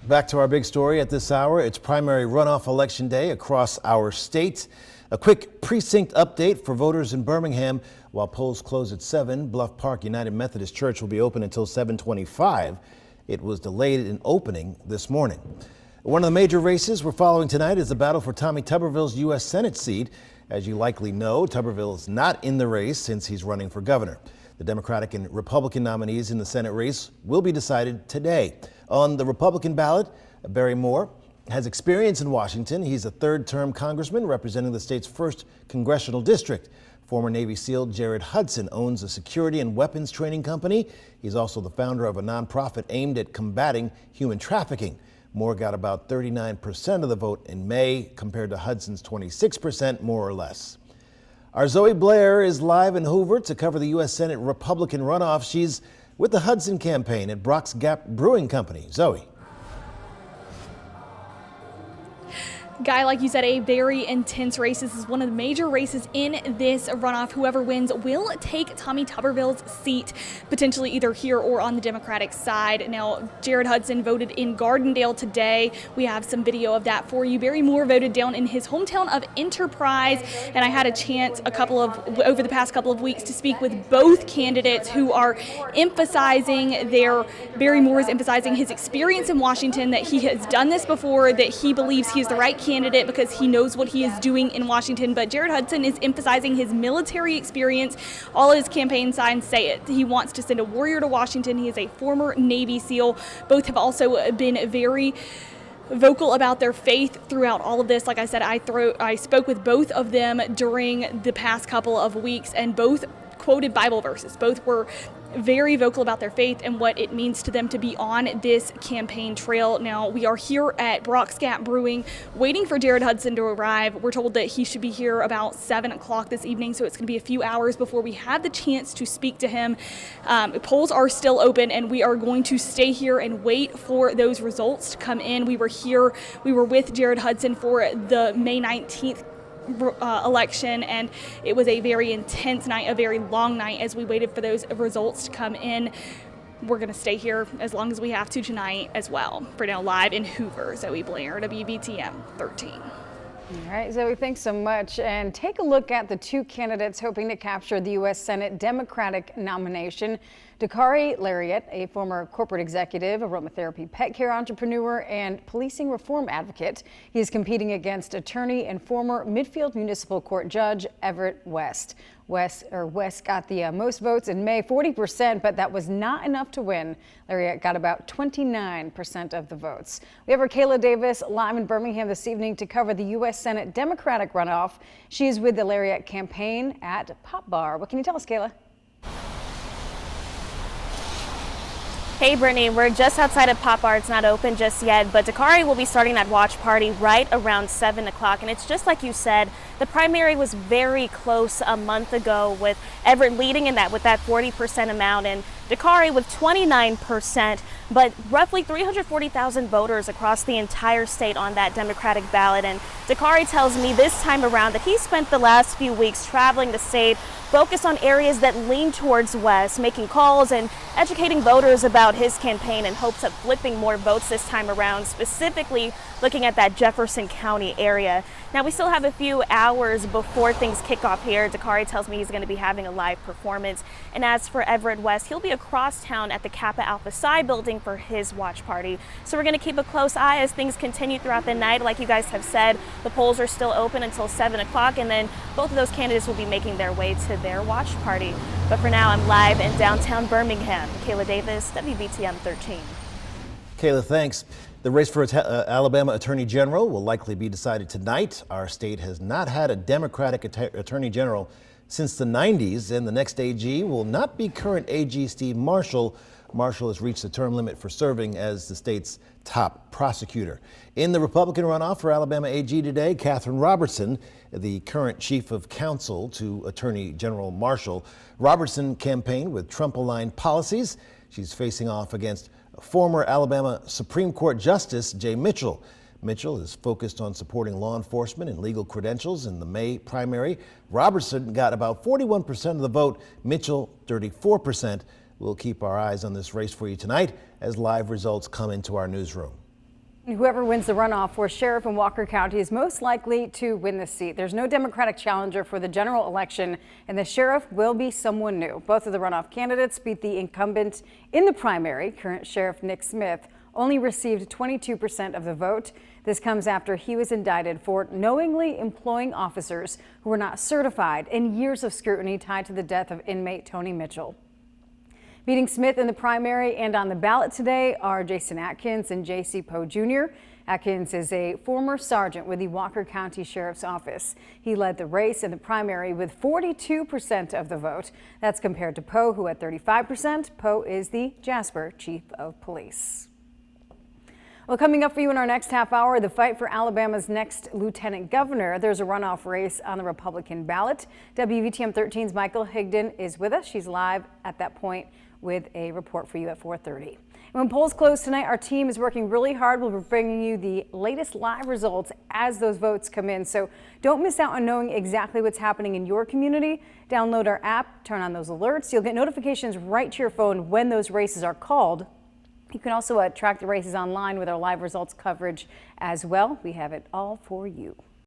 Back to our big story at this hour. It's primary runoff election day across our state. A quick precinct update for voters in Birmingham. While polls close at 7, Bluff Park United Methodist Church will be open until 7:25. It was delayed in opening this morning. One of the major races we're following tonight is the battle for Tommy Tuberville's U.S. Senate seat. As you likely know, Tuberville is not in the race since he's running for governor. The Democratic and Republican nominees in the Senate race will be decided today. On the Republican ballot, Barry Moore has experience in Washington. He's a third-term congressman representing the state's 1st congressional district. Former Navy SEAL Jared Hudson owns a security and weapons training company. He's also the founder of a nonprofit aimed at combating human trafficking. Moore got about 39% of the vote in May compared to Hudson's 26%, more or less. Our Zoe Blair is live in Hoover to cover the U.S. Senate Republican runoff. She's with the Hudson campaign at Brock's Gap Brewing Company. Zoe. Guy, like you said, a very intense race. This is one of the major races in this runoff. Whoever wins will take Tommy Tuberville's seat, potentially either here or on the Democratic side. Now, Jared Hudson voted in Gardendale today. We have some video of that for you. Barry Moore voted down in his hometown of Enterprise, and I had a chance over the past couple of weeks to speak with both candidates who are emphasizing Barry Moore is emphasizing his experience in Washington, that he has done this before, that he believes he is the right candidate because he knows what he is doing in Washington. But Jared Hudson is emphasizing his military experience. All of his campaign signs say it. He wants to send a warrior to Washington. He is a former Navy SEAL. Both have also been very vocal about their faith throughout all of this. Like I said, I spoke with both of them during the past couple of weeks, and both quoted Bible verses. Both were very vocal about their faith and what it means to them to be on this campaign trail. Now, we are here at Brock's Gap Brewing waiting for Jared Hudson to arrive. We're told that he should be here about 7 o'clock this evening, so it's going to be a few hours before we have the chance to speak to him. Polls are still open, and we are going to stay here and wait for those results to come in. We were with Jared Hudson for the May 19th election, and it was a very intense night, a very long night as we waited for those results to come in. We're going to stay here as long as we have to tonight as well. For now, live in Hoover, Zoe Blair, WBTM 13. All right, Zoe, thanks so much. And take a look at the two candidates hoping to capture the U.S. Senate Democratic nomination. Dakari Lariat, a former corporate executive, aromatherapy pet care entrepreneur, and policing reform advocate. He is competing against attorney and former Midfield Municipal Court Judge Everett West. West got the most votes in May, 40%, but that was not enough to win. Lariat got about 29% of the votes. We have our Kayla Davis live in Birmingham this evening to cover the U.S. Senate Democratic runoff. She is with the Lariat campaign at Pop Bar. What can you tell us, Kayla? Hey Brittany, we're just outside of Pop Bar. It's not open just yet, but Dakari will be starting that watch party right around 7 o'clock. And it's just like you said, the primary was very close a month ago with Everett leading in that with that 40% amount, and Dakari with 29%, but roughly 340,000 voters across the entire state on that Democratic ballot. And Dakari tells me this time around that he spent the last few weeks traveling the state, focused on areas that lean towards West, making calls and educating voters about his campaign in hopes of flipping more votes this time around, specifically looking at that Jefferson County area. Now, we still have a few hours before things kick off here. Dakari tells me he's going to be having a live performance. And as for Everett West, he'll be across town at the Kappa Alpha Psi building for his watch party. So we're going to keep a close eye as things continue throughout the night. Like you guys have said, the polls are still open until 7 o'clock, and then both of those candidates will be making their way to their watch party. But for now, I'm live in downtown Birmingham. Kayla Davis, WBTM 13. Kayla, thanks. The race for Alabama Attorney General will likely be decided tonight. Our state has not had a Democratic Attorney General since the 90s, and the next AG will not be current AG Steve Marshall. Marshall has reached the term limit for serving as the state's top prosecutor. In the Republican runoff for Alabama AG today, Catherine Robertson, the current chief of counsel to Attorney General Marshall. Robertson campaigned with Trump-aligned policies. She's facing off against former Alabama Supreme Court Justice Jay Mitchell. Mitchell is focused on supporting law enforcement and legal credentials in the May primary. Robertson got about 41% of the vote, Mitchell 34%. We'll keep our eyes on this race for you tonight as live results come into our newsroom. Whoever wins the runoff for sheriff in Walker County is most likely to win the seat. There's no Democratic challenger for the general election, and the sheriff will be someone new. Both of the runoff candidates beat the incumbent in the primary. Current Sheriff Nick Smith only received 22% of the vote. This comes after he was indicted for knowingly employing officers who were not certified and years of scrutiny tied to the death of inmate Tony Mitchell. Beating Smith in the primary and on the ballot today are Jason Atkins and J.C. Poe Jr. Atkins is a former sergeant with the Walker County Sheriff's Office. He led the race in the primary with 42% of the vote. That's compared to Poe, who had 35%. Poe is the Jasper Chief of Police. Well, coming up for you in our next half hour, the fight for Alabama's next lieutenant governor. There's a runoff race on the Republican ballot. WVTM 13's Michael Higdon is with us. She's live at that point with a report for you at 4:30. When polls close tonight, our team is working really hard. We'll be bringing you the latest live results as those votes come in. So don't miss out on knowing exactly what's happening in your community. Download our app, turn on those alerts. You'll get notifications right to your phone when those races are called. You can also track the races online with our live results coverage as well. We have it all for you.